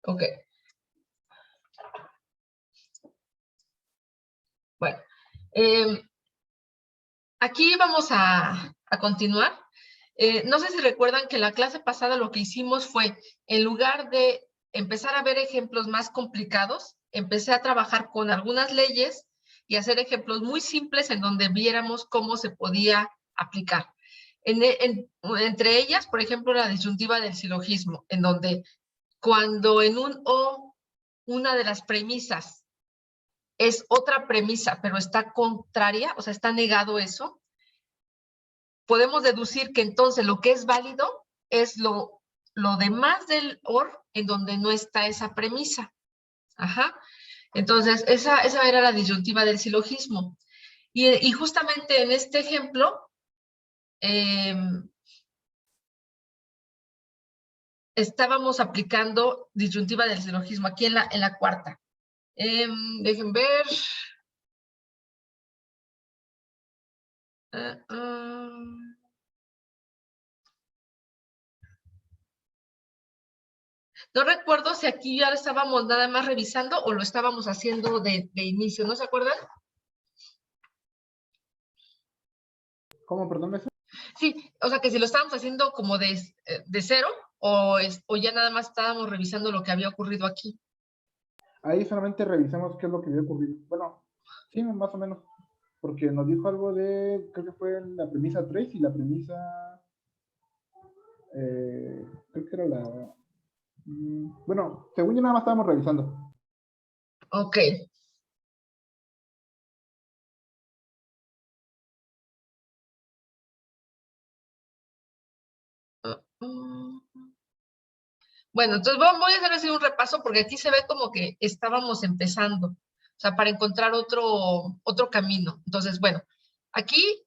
Ok. Bueno, aquí vamos a continuar. No sé si recuerdan que la clase pasada lo que hicimos fue, en lugar de empezar a ver ejemplos más complicados, empecé a trabajar con algunas leyes y hacer ejemplos muy simples en donde viéramos cómo se podía aplicar. Entre ellas, por ejemplo, la disyuntiva del silogismo, en donde cuando en un O una de las premisas es otra premisa, pero está contraria, o sea, está negado eso, podemos deducir que entonces lo que es válido es lo demás del OR en donde no está esa premisa. Ajá. Entonces, esa era la disyuntiva del silogismo. Y justamente en este ejemplo, estábamos aplicando disyuntiva del silogismo aquí en la cuarta. Dejen ver. No recuerdo si aquí ya lo estábamos nada más revisando o lo estábamos haciendo de inicio, ¿no se acuerdan? ¿Cómo, perdón? Sí, o sea que si lo estábamos haciendo como de cero o ya nada más estábamos revisando lo que había ocurrido aquí. Ahí solamente revisamos qué es lo que había ocurrido. Bueno, sí, más o menos. Porque nos dijo algo de, creo que fue la premisa 3 y la premisa, creo que era la... bueno, según yo nada más estábamos revisando. Ok. Bueno, entonces voy a hacer así un repaso porque aquí se ve como que estábamos empezando, o sea, para encontrar otro camino. Entonces, bueno, aquí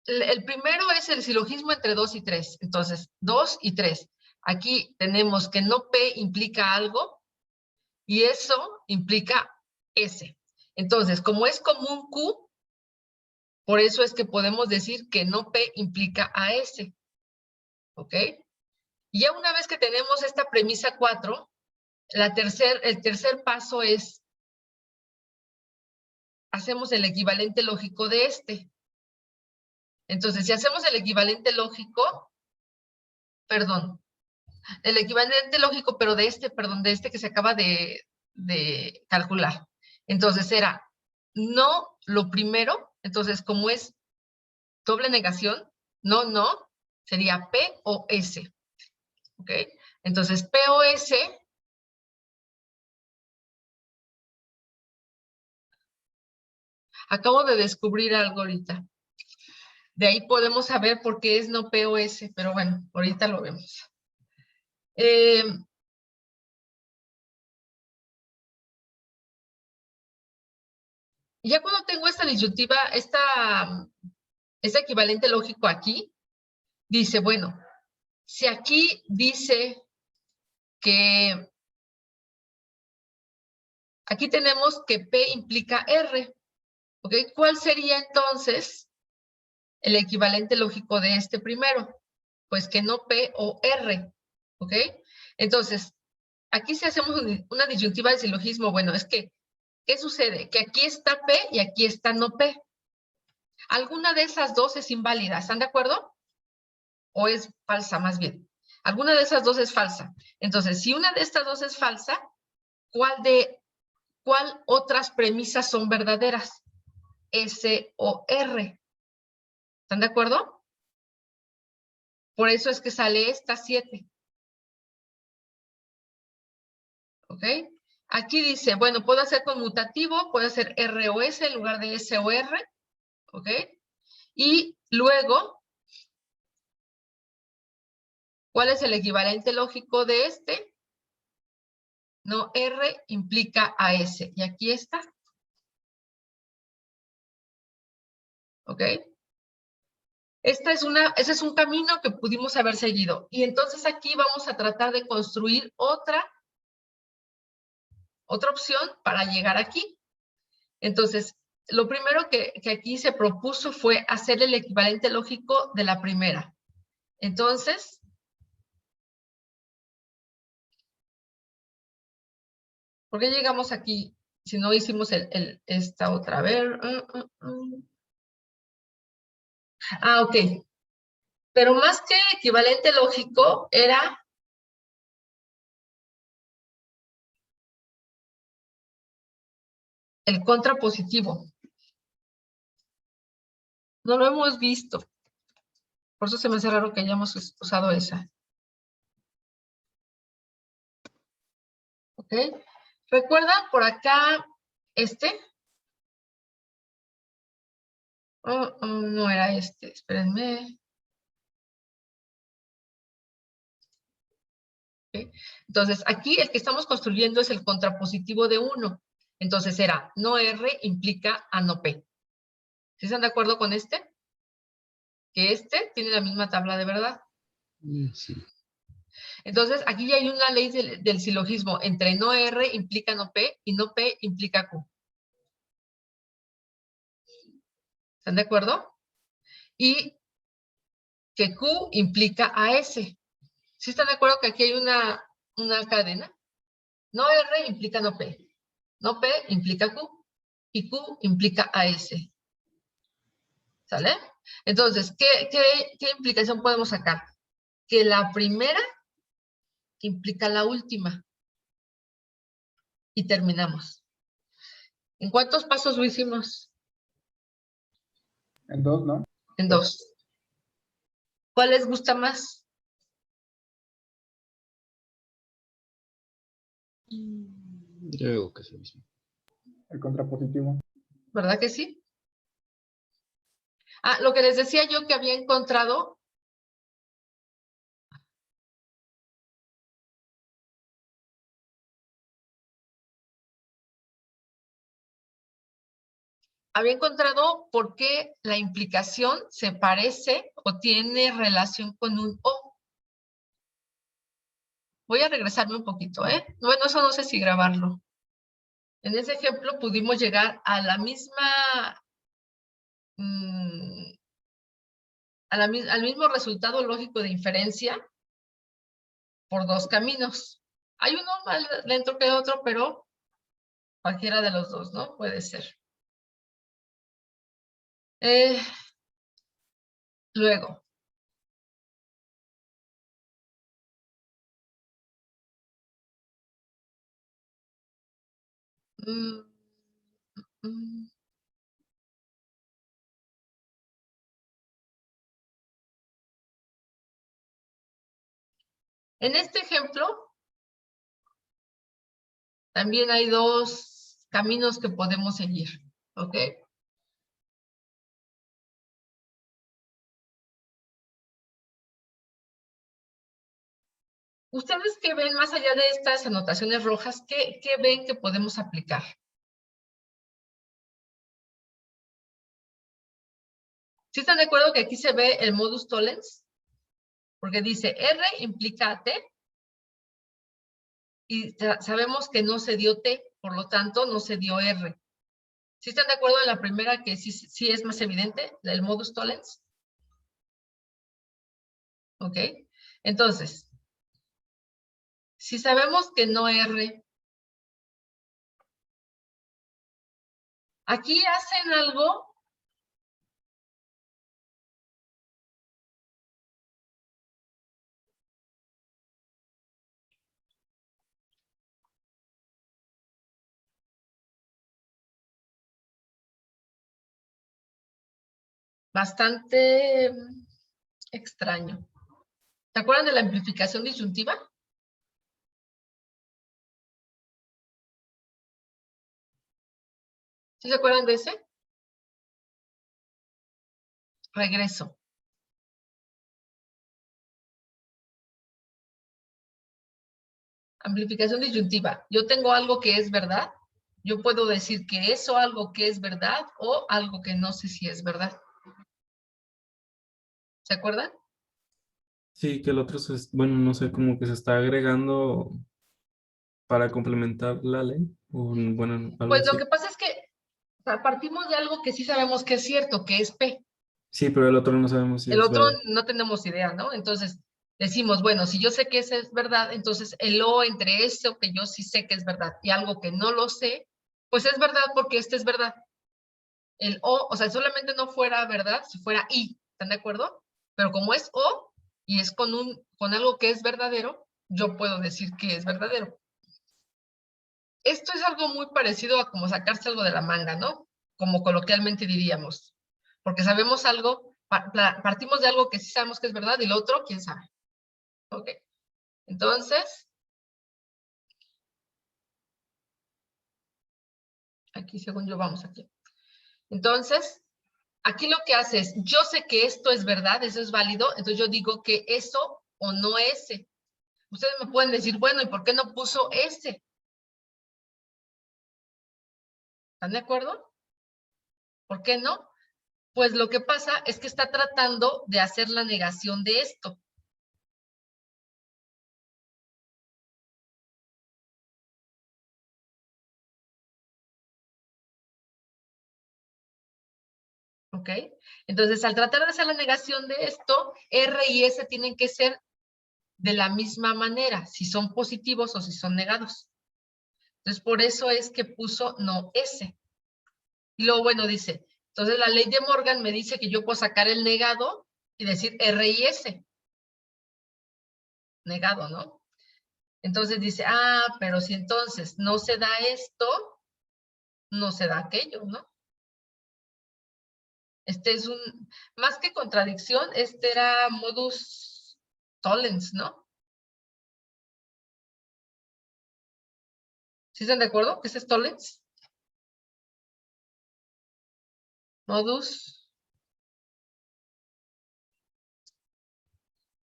el primero es el silogismo entre 2 y 3. Entonces, 2 y 3. Aquí tenemos que no P implica algo y eso implica S. Entonces, como es común Q, por eso es que podemos decir que no P implica a S. ¿Ok? Y ya una vez que tenemos esta premisa 4, el tercer paso es, hacemos el equivalente lógico de este. Entonces, si hacemos el equivalente lógico, perdón, el equivalente lógico, pero de este que se acaba de calcular. Entonces era no lo primero, entonces como es doble negación, no, sería P o S. ¿Ok? Entonces P o S acabo de descubrir algo ahorita. De ahí podemos saber por qué es no P o S, pero bueno, ahorita lo vemos. Ya cuando tengo esta disyuntiva, este equivalente lógico aquí, dice, bueno, si aquí dice que aquí tenemos que P implica R, ¿ok? ¿Cuál sería entonces el equivalente lógico de este primero? Pues que no P o R, ¿ok? Entonces, aquí si hacemos una disyuntiva de silogismo, bueno, es que, ¿qué sucede? Que aquí está P y aquí está no P. Alguna de esas dos es inválida, ¿están de acuerdo? O es falsa, más bien. Alguna de esas dos es falsa. Entonces, si una de estas dos es falsa, ¿cuál otras premisas son verdaderas? S o R. ¿Están de acuerdo? Por eso es que sale esta 7. ¿Ok? Aquí dice, bueno, puedo hacer conmutativo, puedo hacer R o S en lugar de S o R. ¿Ok? Y luego, ¿cuál es el equivalente lógico de este? No, R implica a S. Y aquí está. ¿Ok? Ese es un camino que pudimos haber seguido. Y entonces aquí vamos a tratar de construir otra opción para llegar aquí. Entonces, lo primero que aquí se propuso fue hacer el equivalente lógico de la primera. Entonces, ¿Por qué llegamos aquí si no hicimos esta otra? A ver. Ah, ok. Pero más que equivalente lógico, era el contrapositivo. No lo hemos visto. Por eso se me hace raro que hayamos usado esa. ¿Ok? ¿Recuerdan por acá este? No era este, espérenme. ¿Okay? Entonces, aquí el que estamos construyendo es el contrapositivo de 1. Entonces era, no R implica a no P. ¿Sí están de acuerdo con este? Que este tiene la misma tabla de verdad. Sí. Entonces, aquí ya hay una ley del silogismo entre no R implica no P y no P implica Q. ¿Están de acuerdo? Y que Q implica a S. ¿Sí están de acuerdo que aquí hay una cadena? No R implica no P. No P implica Q. Y Q implica a S. ¿Sale? Entonces, ¿qué implicación podemos sacar? Que la primera implica la última. Y terminamos. ¿En cuántos pasos lo hicimos? En 2, ¿no? En 2. ¿Cuál les gusta más? Yo digo que es el mismo. El contrapositivo. ¿Verdad que sí? Ah, lo que les decía yo que había encontrado. Había encontrado por qué la implicación se parece o tiene relación con un O. Voy a regresarme un poquito, ¿eh? Bueno, eso no sé si grabarlo. En ese ejemplo pudimos llegar a la misma, al mismo resultado lógico de inferencia por 2 caminos. Hay uno más lento que otro, pero cualquiera de los dos, ¿no? Puede ser. Luego. Mm, mm. En este ejemplo, también hay 2 caminos que podemos seguir, ¿ok? ¿Ustedes qué ven más allá de estas anotaciones rojas? ¿Qué ven que podemos aplicar? ¿Sí están de acuerdo que aquí se ve el modus tollens? Porque dice R implica T y sabemos que no se dio T, por lo tanto no se dio R. ¿Sí están de acuerdo en la primera que sí es más evidente, el modus tollens? ¿Ok? Entonces, si sabemos que no R, aquí hacen algo bastante extraño. ¿Se acuerdan de la amplificación disyuntiva? ¿Sí se acuerdan de ese? Regreso. Amplificación disyuntiva. Yo tengo algo que es verdad. Yo puedo decir que eso algo que es verdad o algo que no sé si es verdad. ¿Se acuerdan? Sí, que el otro bueno, no sé, como que se está agregando para complementar la ley. O, bueno, algo Pues lo así. que pasa es que partimos de algo que sí sabemos que es cierto, que es P. Sí, pero el otro no sabemos si El es otro verdad. no tenemos idea, ¿no? Entonces, decimos, bueno, si yo sé que esa es verdad, entonces el O entre eso que yo sí sé que es verdad y algo que no lo sé, pues es verdad porque este es verdad. El O sea, solamente no fuera verdad si fuera I, ¿están de acuerdo? Pero como es O y es con algo que es verdadero, yo puedo decir que es verdadero. Esto es algo muy parecido a como sacarse algo de la manga, ¿no? Como coloquialmente diríamos. Porque sabemos algo, partimos de algo que sí sabemos que es verdad y lo otro, quién sabe. Ok. Entonces, aquí según yo vamos aquí. Entonces, aquí lo que hace es, yo sé que esto es verdad, eso es válido, entonces yo digo que eso o no ese. Ustedes me pueden decir, bueno, ¿y por qué no puso ese? ¿Están de acuerdo? ¿Por qué no? Pues lo que pasa es que está tratando de hacer la negación de esto. ¿Ok? Entonces, al tratar de hacer la negación de esto, R y S tienen que ser de la misma manera, si son positivos o si son negados. Entonces, por eso es que puso no S. Y luego, bueno, dice, entonces la ley de Morgan me dice que yo puedo sacar el negado y decir R y S. Negado, ¿no? Entonces dice, pero si entonces no se da esto, no se da aquello, ¿no? Este es más que contradicción, este era modus tollens, ¿no? ¿Sí están de acuerdo? ¿Qué es tollens? Modus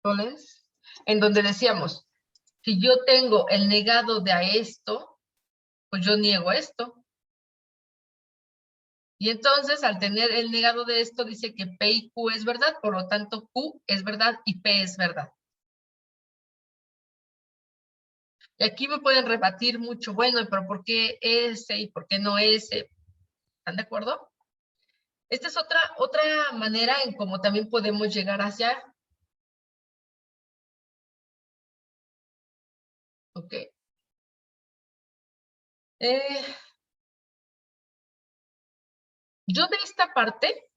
tollens, en donde decíamos, si yo tengo el negado de a esto, pues yo niego esto. Y entonces, al tener el negado de esto, dice que P y Q es verdad, por lo tanto, Q es verdad y P es verdad. Y aquí me pueden rebatir mucho, bueno, pero ¿por qué ese y por qué no ese? ¿Están de acuerdo? Esta es otra manera en cómo también podemos llegar hacia. Ok. Yo de esta parte,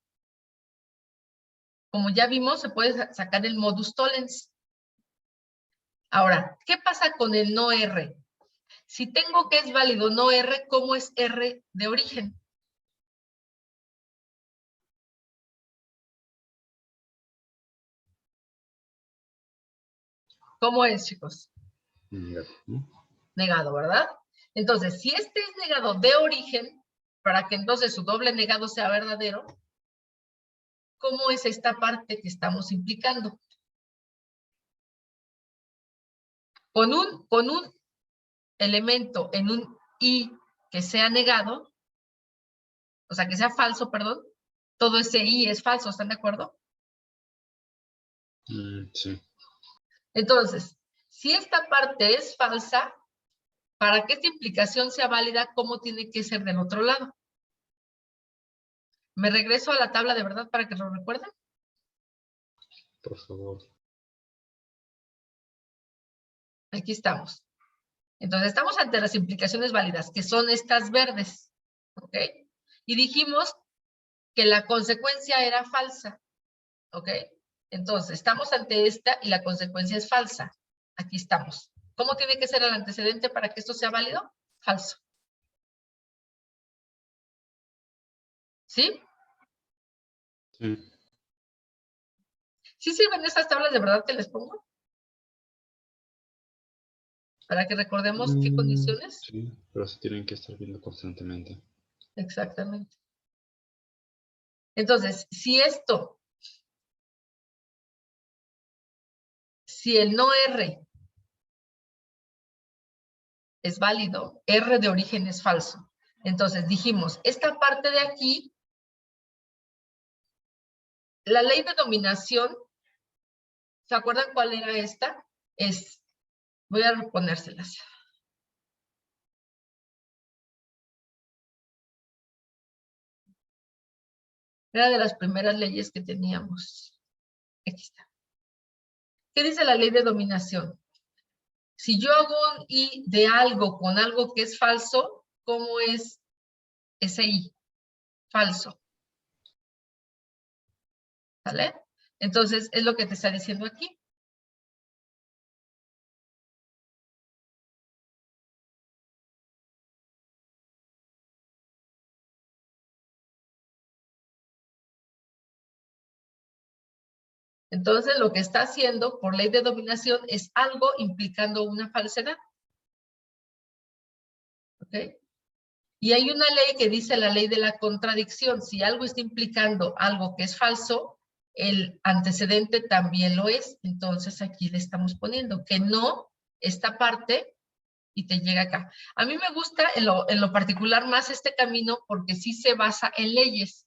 como ya vimos, se puede sacar el modus tollens. Ahora, ¿qué pasa con el no R? Si tengo que es válido no R, ¿cómo es R de origen? ¿Cómo es, chicos? Negado, ¿verdad? Entonces, si este es negado de origen, para que entonces su doble negado sea verdadero, ¿cómo es esta parte que estamos implicando? Con un elemento en un I que sea negado, o sea, que sea falso, perdón, todo ese I es falso, ¿están de acuerdo? Sí. Entonces, si esta parte es falsa, para que esta implicación sea válida, ¿cómo tiene que ser del otro lado? ¿Me regreso a la tabla de verdad para que lo recuerden? Por favor. Aquí estamos. Entonces, estamos ante las implicaciones válidas, que son estas verdes. ¿Ok? Y dijimos que la consecuencia era falsa. ¿Ok? Entonces, estamos ante esta y la consecuencia es falsa. Aquí estamos. ¿Cómo tiene que ser el antecedente para que esto sea válido? Falso. ¿Sí? Sí. ¿Sí sirven estas tablas de verdad que les pongo? Para que recordemos qué condiciones. Sí, pero se tienen que estar viendo constantemente. Exactamente. Entonces, si el no R es válido, R de origen es falso. Entonces dijimos, esta parte de aquí, la ley de dominación, ¿se acuerdan cuál era esta? Voy a reponérselas. Era de las primeras leyes que teníamos. Aquí está. ¿Qué dice la ley de dominación? Si yo hago un I de algo con algo que es falso, ¿cómo es ese I? Falso. ¿Vale? Entonces, es lo que te está diciendo aquí. Entonces, lo que está haciendo por ley de dominación es algo implicando una falsedad. ¿Ok? Y hay una ley que dice la ley de la contradicción. Si algo está implicando algo que es falso, el antecedente también lo es. Entonces, aquí le estamos poniendo que no, esta parte, y te llega acá. A mí me gusta en lo particular más este camino porque sí se basa en leyes.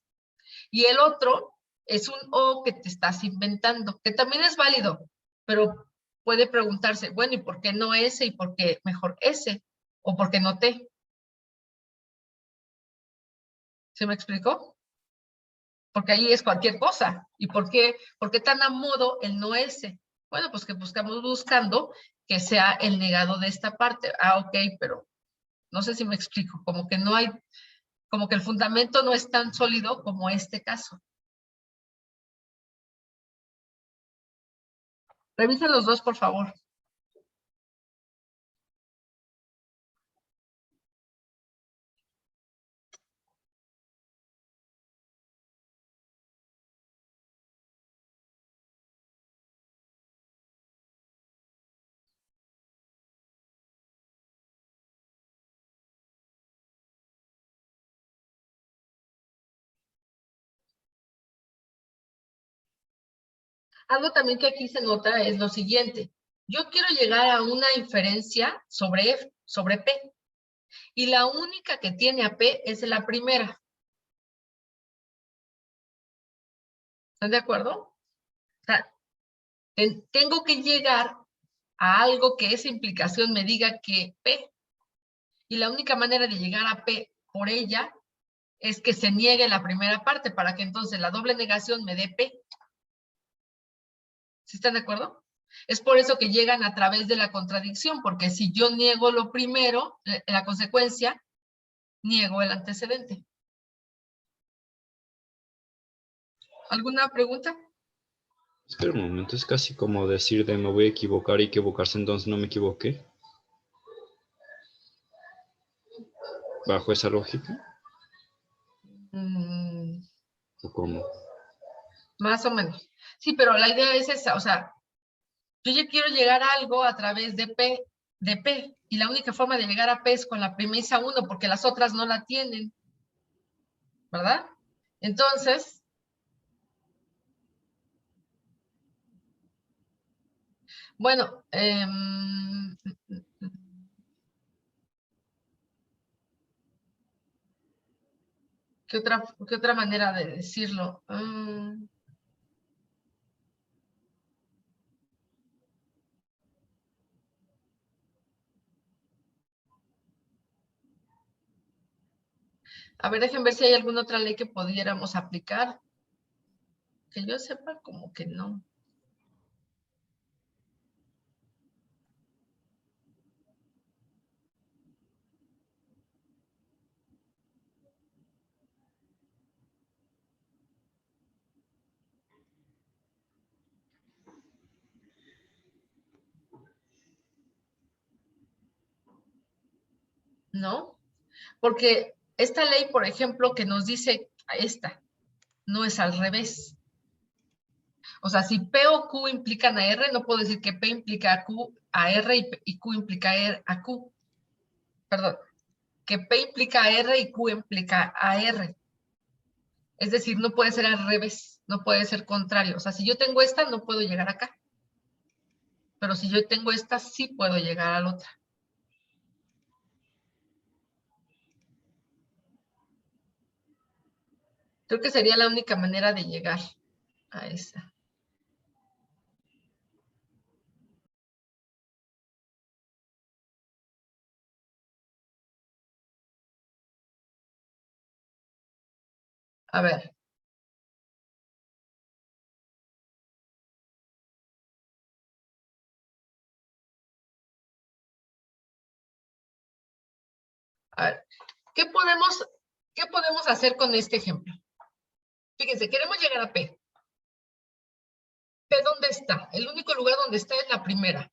Y el otro es un O que te estás inventando, que también es válido, pero puede preguntarse, bueno, ¿y por qué no ese? ¿Y por qué mejor ese? ¿O por qué no T? ¿Se me explicó? Porque ahí es cualquier cosa. ¿Y por qué tan a modo el no ese? Bueno, pues que buscamos buscando que sea el negado de esta parte. Ah, ok, pero no sé si me explico, como que no hay, como que el fundamento no es tan sólido como este caso. Revisa los dos, por favor. Algo también que aquí se nota es lo siguiente. Yo quiero llegar a una inferencia sobre P. Y la única que tiene a P es la primera. ¿Están de acuerdo? O sea, tengo que llegar a algo que esa implicación me diga que P. Y la única manera de llegar a P por ella es que se niegue la primera parte para que entonces la doble negación me dé P. ¿Sí están de acuerdo? Es por eso que llegan a través de la contradicción, porque si yo niego lo primero, la consecuencia, niego el antecedente. ¿Alguna pregunta? Espera un momento, es casi como decir de me voy a equivocar y equivocarse, entonces no me equivoqué. Bajo esa lógica. ¿O cómo? Más o menos. Sí, pero la idea es esa, o sea, yo ya quiero llegar a algo a través de P, y la única forma de llegar a P es con la premisa 1, porque las otras no la tienen, ¿verdad? Entonces, bueno, ¿qué otra manera de decirlo? A ver, déjenme ver si hay alguna otra ley que pudiéramos aplicar. Que yo sepa, como que no. ¿No? Porque esta ley, por ejemplo, que nos dice esta, no es al revés. O sea, si P o Q implican a R, no puedo decir que P implica a Q a R y Q implica a Q. Perdón, que P implica a R y Q implica a R. Es decir, no puede ser al revés, no puede ser contrario. O sea, si yo tengo esta, no puedo llegar acá. Pero si yo tengo esta, sí puedo llegar a la otra. Creo que sería la única manera de llegar a esa. A ver. A ver, ¿qué podemos hacer con este ejemplo? Fíjense, queremos llegar a P. ¿P dónde está? El único lugar donde está es la primera.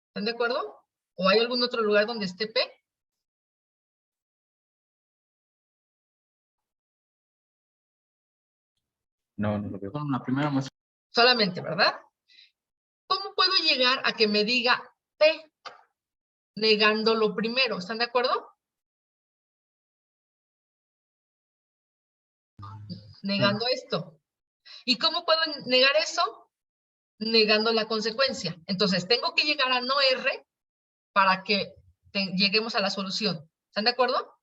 ¿Están de acuerdo? ¿O hay algún otro lugar donde esté P? No, no lo veo. Con la primera muestra. Solamente, ¿verdad? ¿Cómo puedo llegar a que me diga P negando lo primero? ¿Están de acuerdo? Negando esto. ¿Y cómo puedo negar eso? Negando la consecuencia. Entonces, tengo que llegar a no R para que lleguemos a la solución. ¿Están de acuerdo?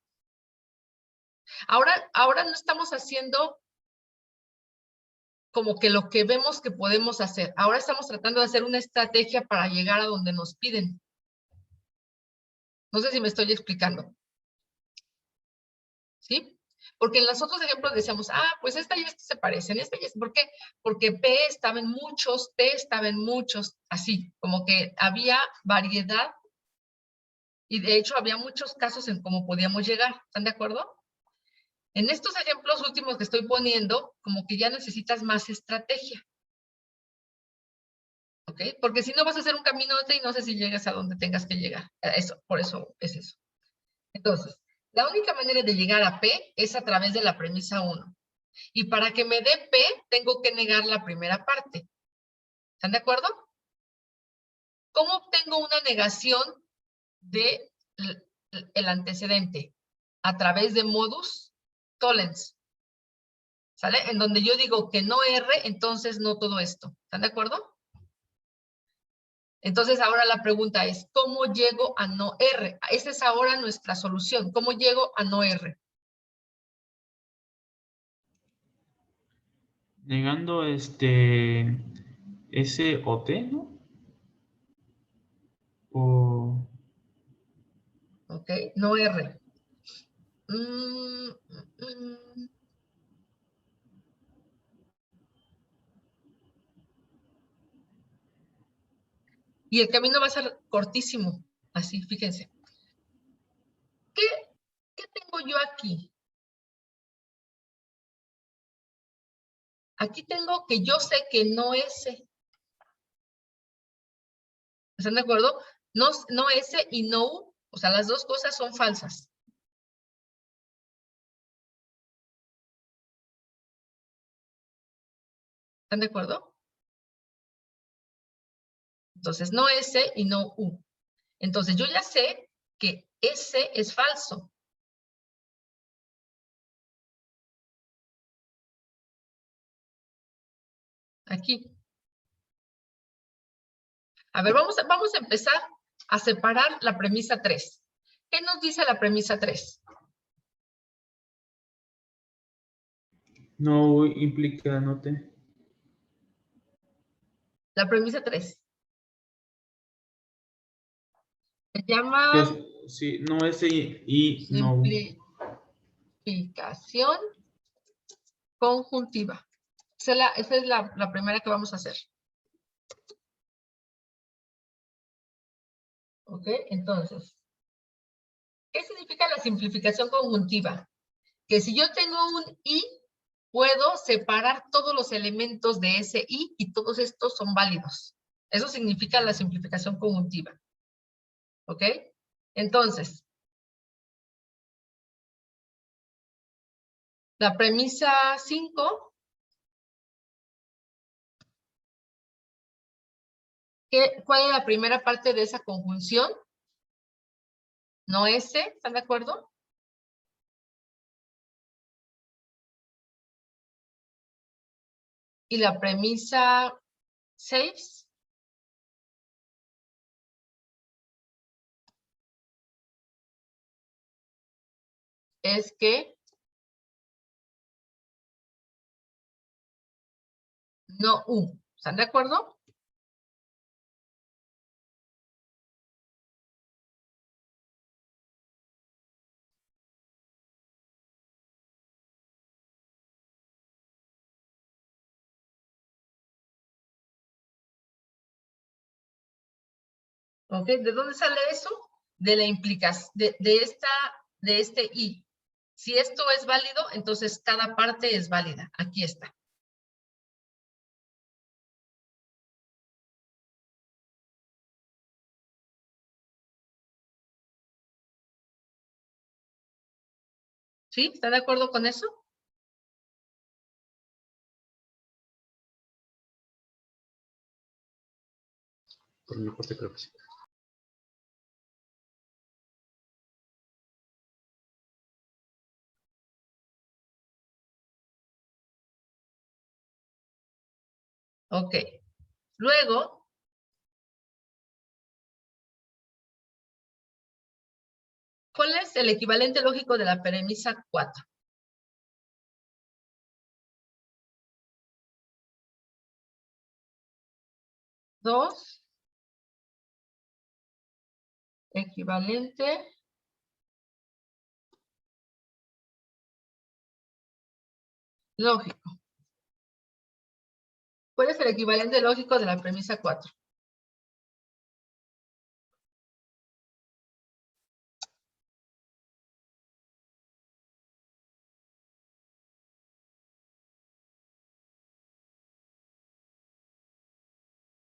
Ahora no estamos haciendo como que lo que vemos que podemos hacer. Ahora estamos tratando de hacer una estrategia para llegar a donde nos piden. No sé si me estoy explicando. ¿Sí? Porque en los otros ejemplos decíamos, pues esta y esta se parecen, esta y esta. ¿Por qué? Porque P estaba en muchos, T estaba en muchos, así, como que había variedad y de hecho había muchos casos en cómo podíamos llegar. ¿Están de acuerdo? En estos ejemplos últimos que estoy poniendo, como que ya necesitas más estrategia. ¿Ok? Porque si no vas a hacer un caminote y no sé si llegas a donde tengas que llegar. Eso, por eso es eso. Entonces, la única manera de llegar a P es a través de la premisa 1. Y para que me dé P, tengo que negar la primera parte. ¿Están de acuerdo? ¿Cómo obtengo una negación de el antecedente? A través de modus tollens. ¿Sale? En donde yo digo que no R, entonces no todo esto. ¿Están de acuerdo? Entonces ahora la pregunta es, ¿cómo llego a no R? Esa es ahora nuestra solución. ¿Cómo llego a no R? Negando S o T, ¿no? O ¿Ok? No R. Mm, mm. Y el camino va a ser cortísimo. Así, fíjense. ¿Qué tengo yo aquí? Aquí tengo que yo sé que no S. ¿Están de acuerdo? No, no S y no U. O sea, las dos cosas son falsas. ¿Están de acuerdo? Entonces, no S y no U. Entonces, yo ya sé que S es falso. Aquí. A ver, vamos a empezar a separar la premisa 3. ¿Qué nos dice la premisa 3? no implica no T. La premisa 3. Se llama Sí, no S y no U. simplificación conjuntiva. Esa es la primera que vamos a hacer. ¿Ok? Entonces, ¿qué significa la simplificación conjuntiva? Que si yo tengo un I, puedo separar todos los elementos de ese I y todos estos son válidos. Eso significa la simplificación conjuntiva. ¿Ok? Entonces, la premisa 5, ¿cuál es la primera parte de esa conjunción? No S, ¿están de acuerdo? Y la premisa 6 es que no U. ¿Están de acuerdo? ¿Ok? ¿De dónde sale eso? De la implicación, de este y. Si esto es válido, entonces cada parte es válida. Aquí está. ¿Sí? ¿Está de acuerdo con eso? Por mi parte creo que sí. Ok. Luego, ¿cuál es el equivalente lógico de la premisa 4? Dos. Equivalente. Lógico. ¿Cuál es el equivalente lógico de la premisa 4?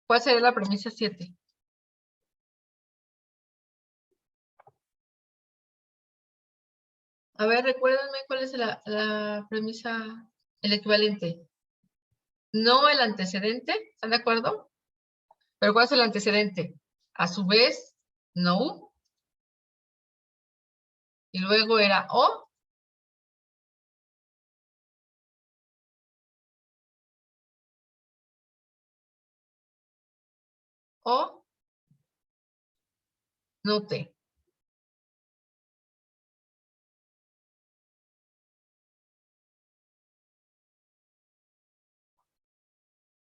¿Cuál sería la premisa 7? A ver, recuérdenme cuál es la premisa, el equivalente. No el antecedente, ¿están de acuerdo? Pero ¿cuál es el antecedente? A su vez, no. Y luego era o. O. No te.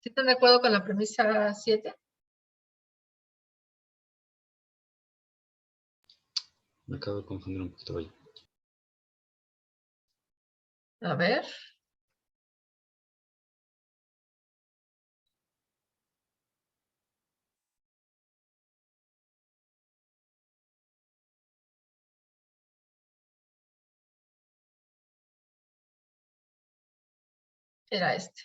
¿Sí están de acuerdo con la premisa 7? Me acabo de confundir un poquito ahí. A ver. Era este.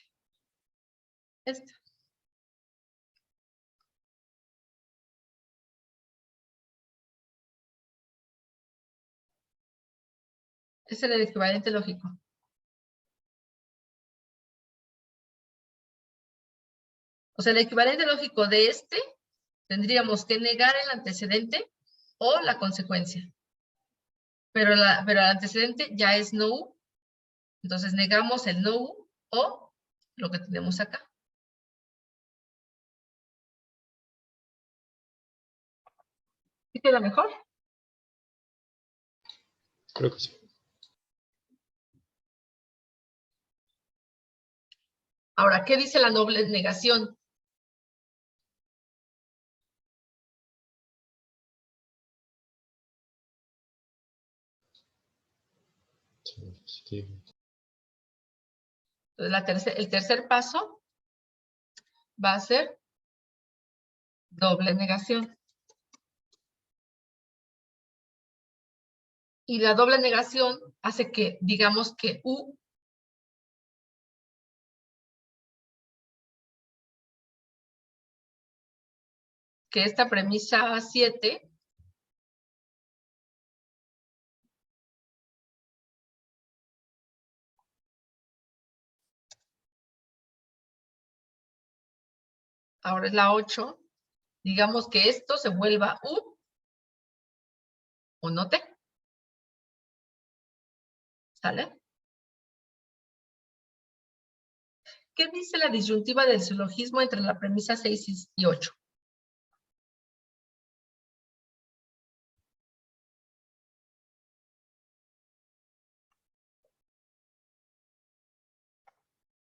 Este. Es el equivalente lógico. O sea, el equivalente lógico de este tendríamos que negar el antecedente o la consecuencia. Pero el antecedente ya es no. Entonces negamos el no o lo que tenemos acá. ¿Sí queda mejor? Creo que sí. Ahora, ¿qué dice la doble negación? Sí. Entonces, el tercer paso va a ser doble negación. Y la doble negación hace que digamos que U que esta premisa 7 ahora es la 8, digamos que esto se vuelva U o no T. ¿Sale? ¿Qué dice la disyuntiva del silogismo entre la premisa 6 y 8?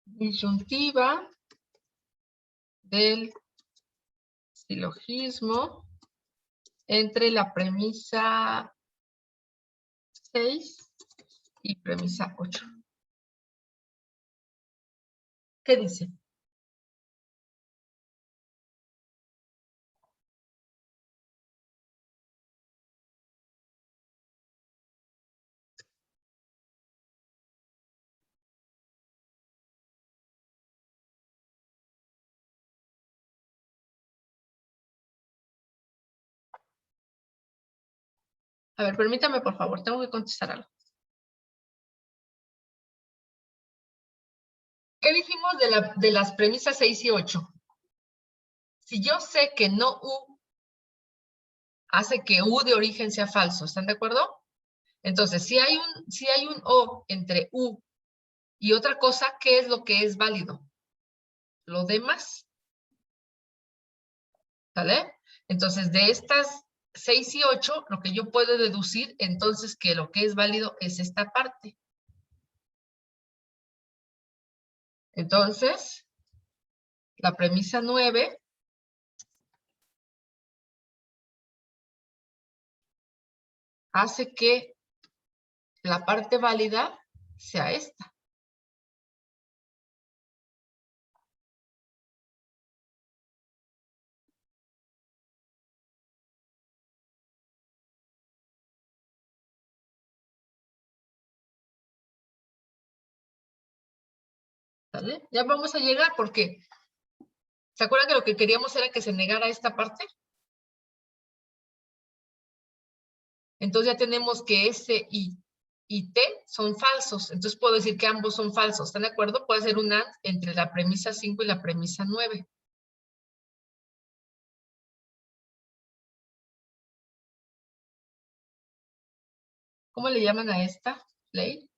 Disyuntiva del silogismo entre la premisa 6 y premisa 8. ¿Qué dice? A ver, permítame, por favor, tengo que contestar algo. ¿Qué dijimos de las premisas 6 y 8? Si yo sé que no U hace que U de origen sea falso, ¿están de acuerdo? Entonces, si hay un O entre U y otra cosa, ¿qué es lo que es válido? Lo demás. ¿Sale? Entonces, de estas 6 y 8, lo que yo puedo deducir, entonces, que lo que es válido es esta parte. Entonces, la premisa 9 hace que la parte válida sea esta. ¿Sale? Ya vamos a llegar porque, ¿se acuerdan que lo que queríamos era que se negara esta parte? Entonces ya tenemos que S y T son falsos. Entonces puedo decir que ambos son falsos. ¿Están de acuerdo? Puede ser un AND entre la premisa 5 y la premisa 9. ¿Cómo le llaman a esta ley?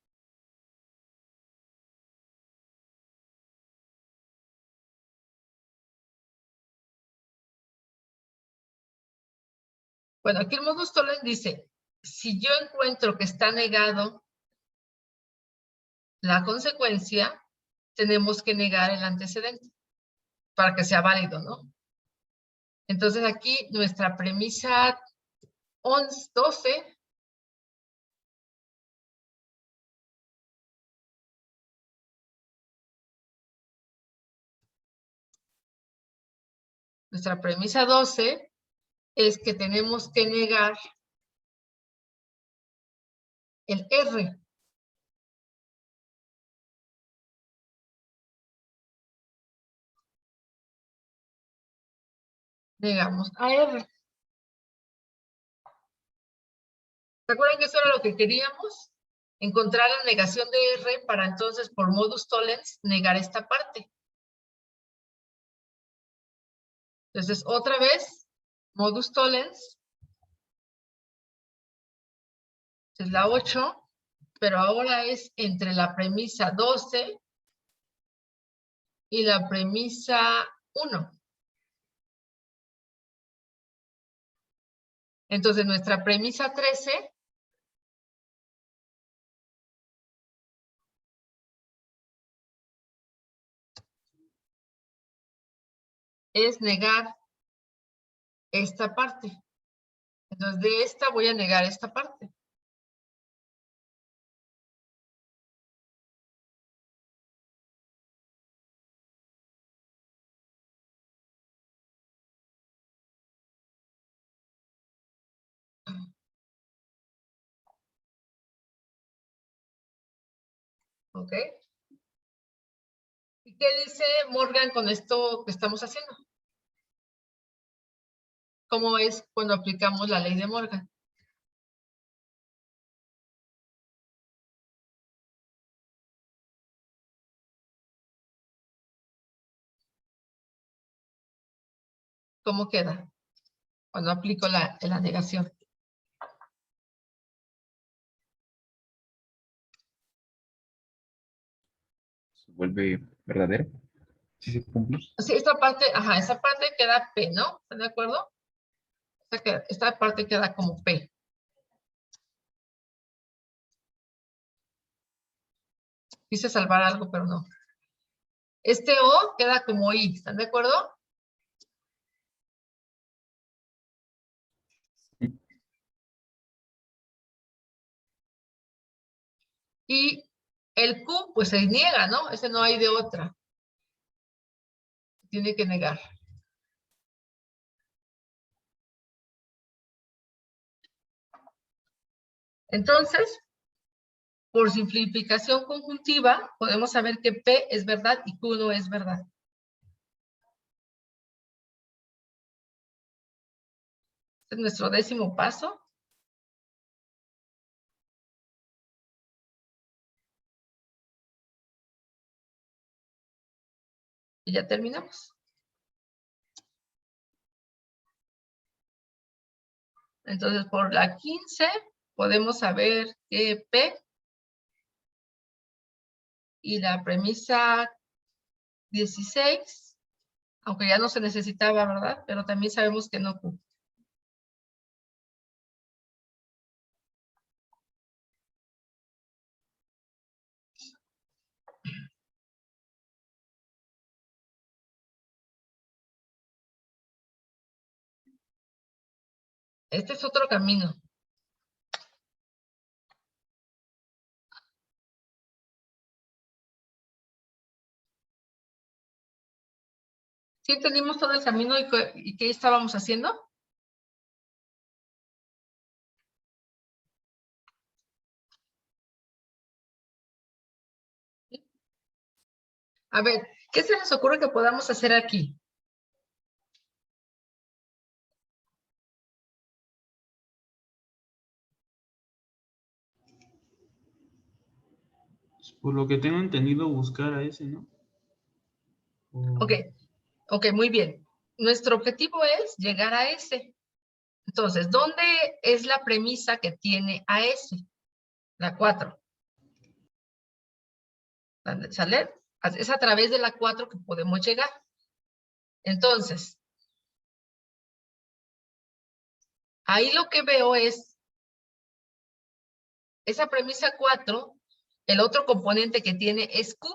Bueno, aquí el modus tollens dice, si yo encuentro que está negado la consecuencia, tenemos que negar el antecedente para que sea válido, ¿no? Entonces aquí nuestra premisa 12 nuestra premisa 12 es que tenemos que negar el R. Negamos a R. ¿Se acuerdan que eso era lo que queríamos? Encontrar la negación de R para entonces, por modus tollens, negar esta parte. Entonces, otra vez, modus tollens es la 8, pero ahora es entre la premisa 12 y la premisa 1. Entonces, nuestra premisa 13 es negar esta parte. Entonces, de esta voy a negar esta parte. ¿Ok? ¿Y qué dice Morgan con esto que estamos haciendo? ¿Cómo es cuando aplicamos la ley de Morgan? ¿Cómo queda cuando aplico la negación? Se vuelve verdadero. ¿Sí se cumple? Sí, esta parte, ajá, esa parte queda P, ¿no? ¿Están de acuerdo? Esta parte queda como P. Quise salvar algo, pero no. Este O queda como I, ¿están de acuerdo? Y el Q, pues se niega, ¿no? Ese no hay de otra. Tiene que negar. Entonces, por simplificación conjuntiva, podemos saber que P es verdad y Q no es verdad. Este es nuestro 10º paso. Y ya terminamos. Entonces, por la 15 podemos saber que P y la premisa 16, aunque ya no se necesitaba, ¿verdad? Pero también sabemos que no Q. Este es otro camino. ¿Sí entendimos todo el camino y qué estábamos haciendo? A ver, ¿qué se les ocurre que podamos hacer aquí? Por lo que tengo entendido, buscar a ese, ¿no? Ok, muy bien. Nuestro objetivo es llegar a S. Entonces, ¿dónde es la premisa que tiene a S? La 4. ¿Sale? Es a través de la 4 que podemos llegar. Entonces, ahí lo que veo es esa premisa 4, el otro componente que tiene es Q.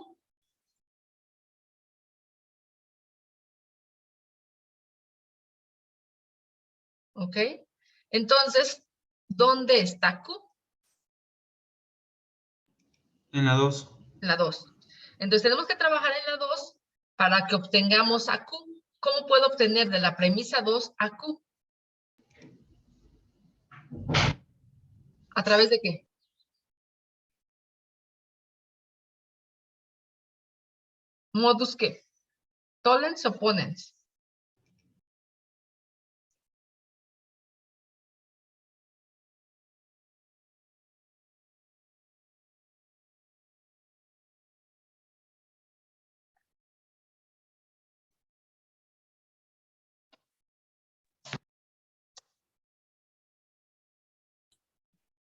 ¿Ok? Entonces, ¿dónde está Q? En la 2. En la 2. Entonces, tenemos que trabajar en la 2 para que obtengamos a Q. ¿Cómo puedo obtener de la premisa 2 a Q? ¿A través de qué? ¿Modus qué? ¿Tollens o ponens?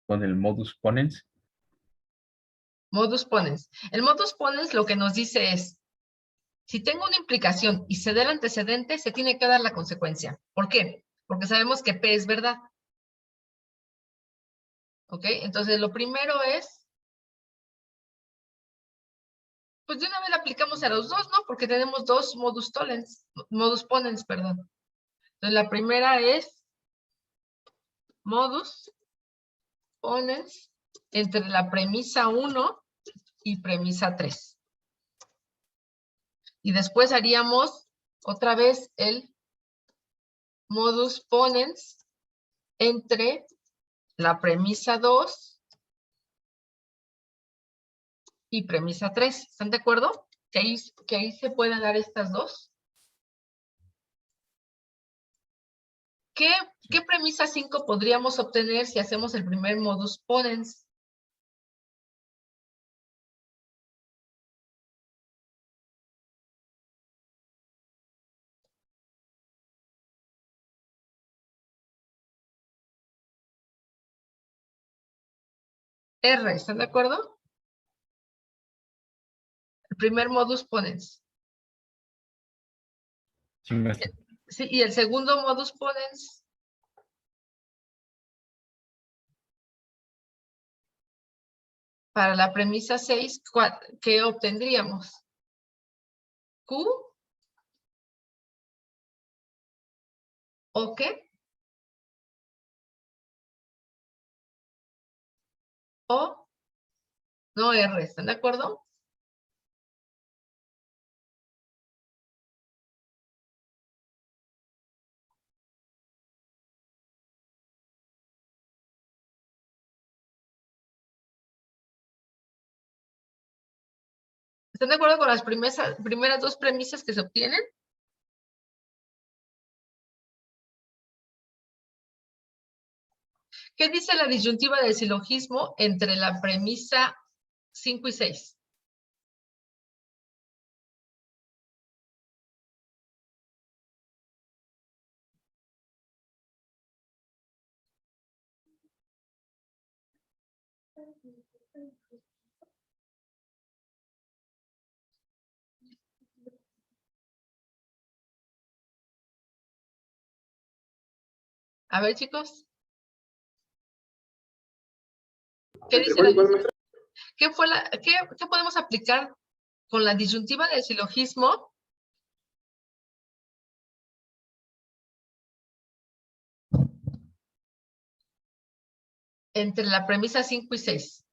Con el modus ponens. Modus ponens. El modus ponens lo que nos dice es, si tengo una implicación y se da el antecedente, se tiene que dar la consecuencia. ¿Por qué? Porque sabemos que P es verdad. ¿Ok? Entonces, lo primero es, pues de una vez la aplicamos a los dos, ¿no? Porque tenemos dos modus ponens, perdón. Entonces, la primera es modus ponens entre la premisa 1 y premisa 3. Y después haríamos otra vez el modus ponens entre la premisa 2 y premisa 3. ¿Están de acuerdo? Que ahí se pueden dar estas dos. ¿Qué premisa 5 podríamos obtener si hacemos el primer modus ponens? R, ¿están de acuerdo? El primer modus ponens. Sí, maestro. Sí, y el segundo modus ponens. Para la premisa 6, ¿qué obtendríamos? ¿Q? ¿O qué? ¿O? No R, ¿están de acuerdo? ¿Están de acuerdo con las primeras dos premisas que se obtienen? ¿Qué dice la disyuntiva del silogismo entre la premisa 5 y 6? A ver, chicos. ¿Qué dice la disyuntiva? ¿Qué podemos aplicar con la disyuntiva del silogismo? Entre la premisa 5 y 6.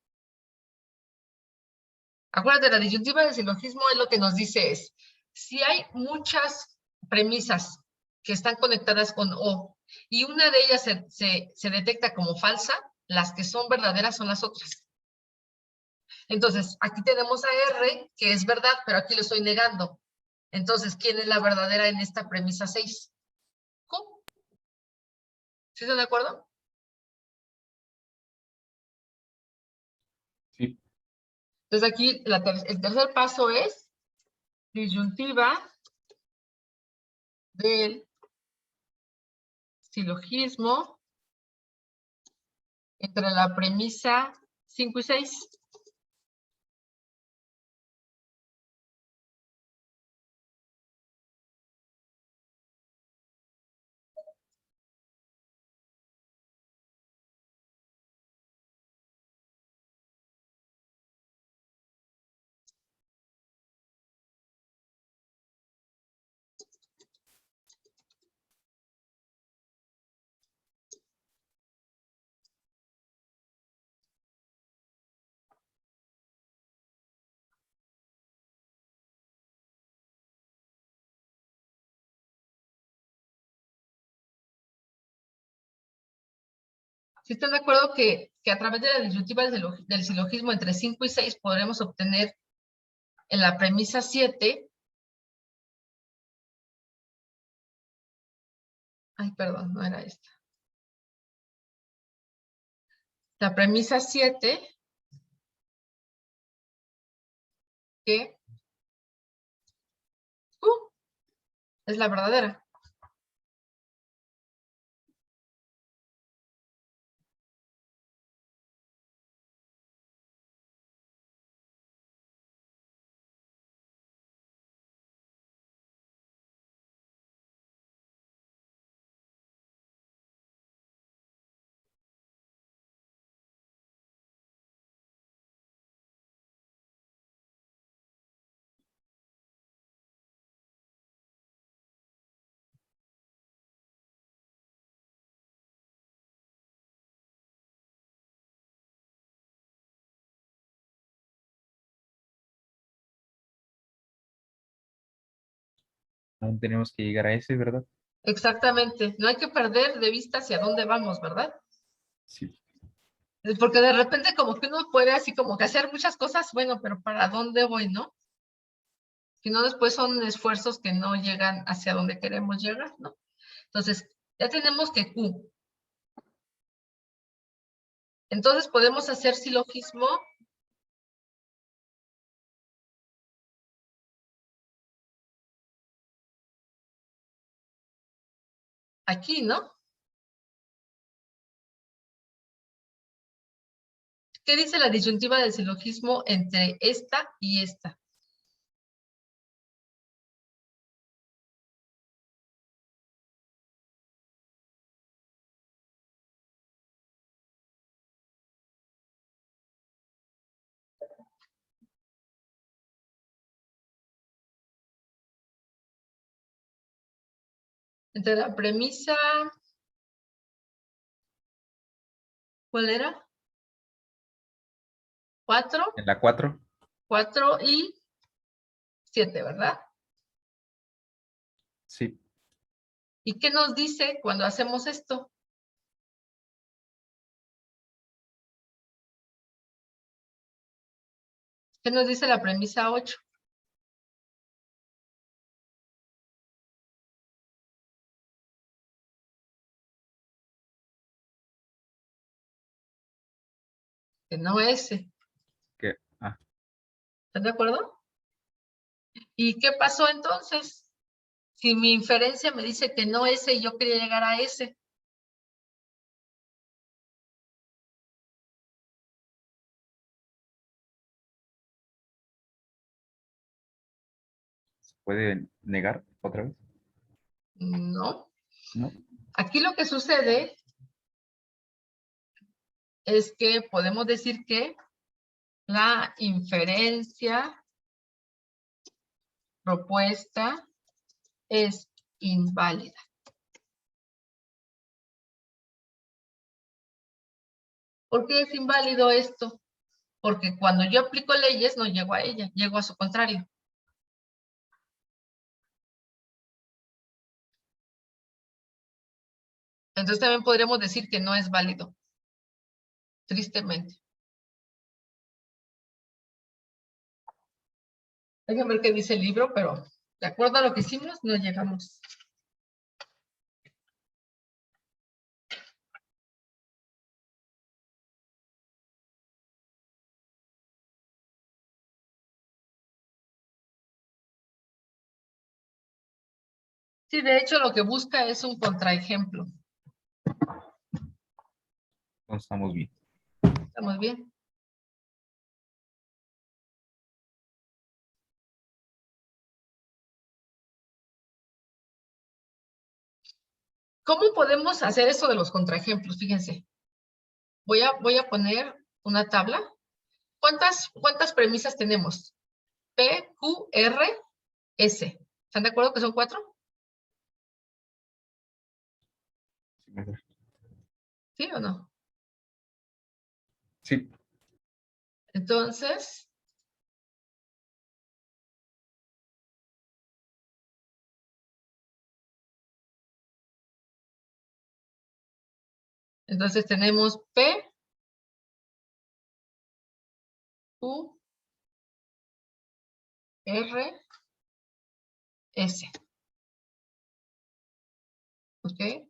Acuérdate, la disyuntiva del silogismo es lo que nos dice es, si hay muchas premisas que están conectadas con O y una de ellas se detecta como falsa, las que son verdaderas son las otras. Entonces, aquí tenemos a R, que es verdad, pero aquí lo estoy negando. Entonces, ¿quién es la verdadera en esta premisa 6? Q. ¿Sí están de acuerdo? Sí. Entonces, aquí el tercer paso es disyuntiva del silogismo entre la premisa 5 y 6. ¿Sí están de acuerdo que a través de la disyuntiva del silogismo entre 5 y 6 podremos obtener en la premisa 7? Ay, perdón, no era esta. La premisa 7, que es la verdadera. Aún tenemos que llegar a ese, ¿verdad? Exactamente. No hay que perder de vista hacia dónde vamos, ¿verdad? Sí. Porque de repente como que uno puede así como que hacer muchas cosas, bueno, pero ¿para dónde voy, no? Si no, después son esfuerzos que no llegan hacia donde queremos llegar, ¿no? Entonces, ya tenemos que Q. Entonces, podemos hacer silogismo aquí, ¿no? ¿Qué dice la disyuntiva del silogismo entre esta y esta? Entre la premisa, ¿cuál era? 4, En la 4. 4 y 7, ¿verdad? Sí. ¿Y qué nos dice cuando hacemos esto? ¿Qué nos dice la premisa 8? Que no S. Que, ah, ¿Están de acuerdo? ¿Y qué pasó entonces? Si mi inferencia me dice que no S y yo quería llegar a S. puede negar otra vez? No. ¿No? Aquí lo que sucede es que podemos decir que la inferencia propuesta es inválida. ¿Por qué es inválido esto? Porque cuando yo aplico leyes no llego a ella, llego a su contrario. Entonces también podríamos decir que no es válido, tristemente. Déjenme ver qué dice el libro, pero de acuerdo a lo que hicimos, no llegamos. Sí, de hecho lo que busca es un contraejemplo. Entonces estamos bien. ¿Estamos bien? ¿Cómo podemos hacer eso de los contraejemplos? Fíjense. Voy a poner una tabla. ¿Cuántas premisas tenemos? P, Q, R, S. ¿Están de acuerdo que son 4? ¿Sí o no? Sí. Entonces, tenemos P, Q, R, S. ¿Ok?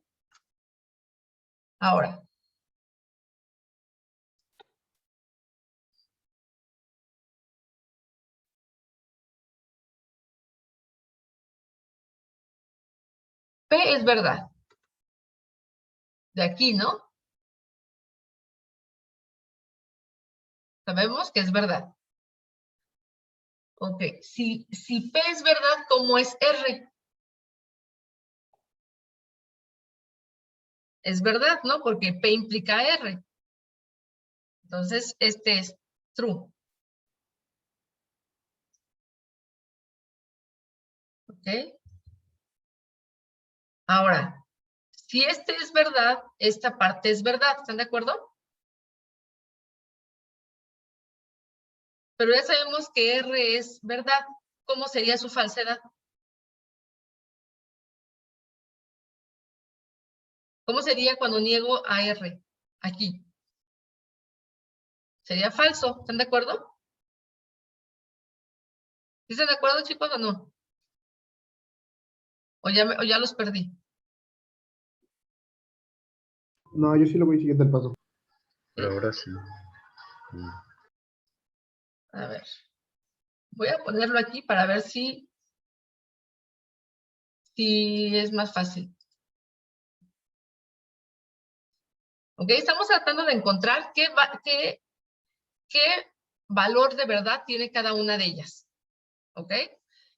Ahora. P es verdad. De aquí, ¿no? Sabemos que es verdad. Ok, si P es verdad, ¿cómo es R? Es verdad, ¿no? Porque P implica R. Entonces, este es true. ¿Ok? Ahora, si este es verdad, esta parte es verdad. ¿Están de acuerdo? Pero ya sabemos que R es verdad. ¿Cómo sería su falsedad? ¿Cómo sería cuando niego a R? Aquí. Sería falso. ¿Están de acuerdo? ¿Sí están de acuerdo, chicos, o no? O ya los perdí. No, yo sí lo voy siguiendo el paso. Pero ahora sí. A ver. Voy a ponerlo aquí para ver si es más fácil. ¿Ok? Estamos tratando de encontrar qué valor de verdad tiene cada una de ellas. ¿Ok?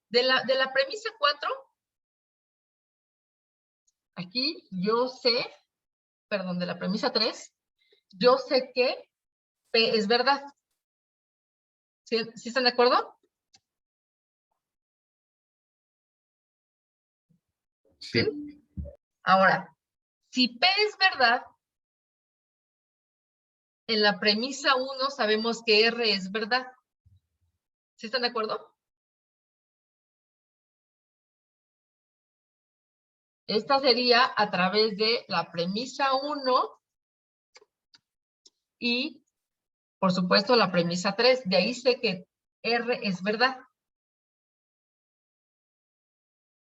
De la premisa 4, aquí yo sé, perdón, de la premisa 3, yo sé que P es verdad. ¿Sí están de acuerdo? Sí. Ahora, si P es verdad, en la premisa 1 sabemos que R es verdad. ¿Sí están de acuerdo? Esta sería a través de la premisa 1 y, por supuesto, la premisa 3. De ahí sé que R es verdad.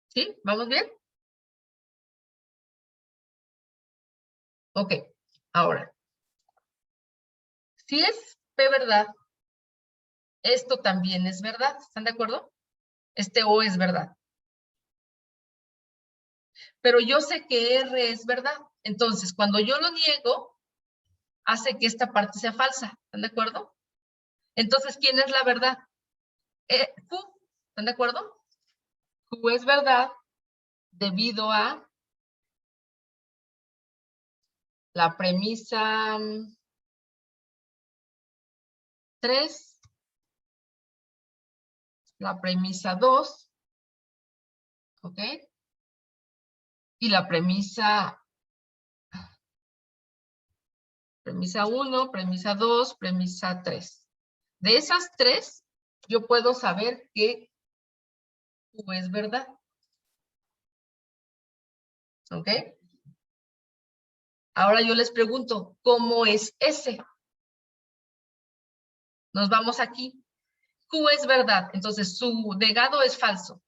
¿Sí? ¿Vamos bien? Ok. Ahora, si es P verdad, esto también es verdad. ¿Están de acuerdo? Este O es verdad. Pero yo sé que R es verdad. Entonces, cuando yo lo niego, hace que esta parte sea falsa. ¿Están de acuerdo? Entonces, ¿quién es la verdad? Q. ¿Están de acuerdo? Q es verdad debido a la premisa 3, la premisa 2, ¿ok? Y la premisa 1, premisa 2, premisa 3. De esas 3, yo puedo saber que Q es verdad. ¿Ok? Ahora yo les pregunto, ¿cómo es S? Nos vamos aquí. Q es verdad, entonces su negado es falso.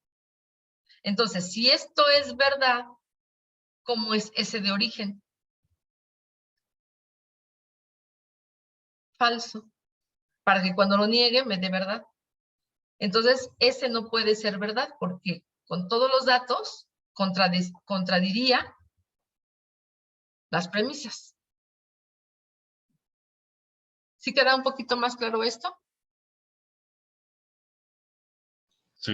Entonces, si esto es verdad, ¿cómo es S de origen? Falso. Para que cuando lo niegue me dé verdad. Entonces, S no puede ser verdad porque con todos los datos contradiría las premisas. ¿Sí queda un poquito más claro esto? Sí.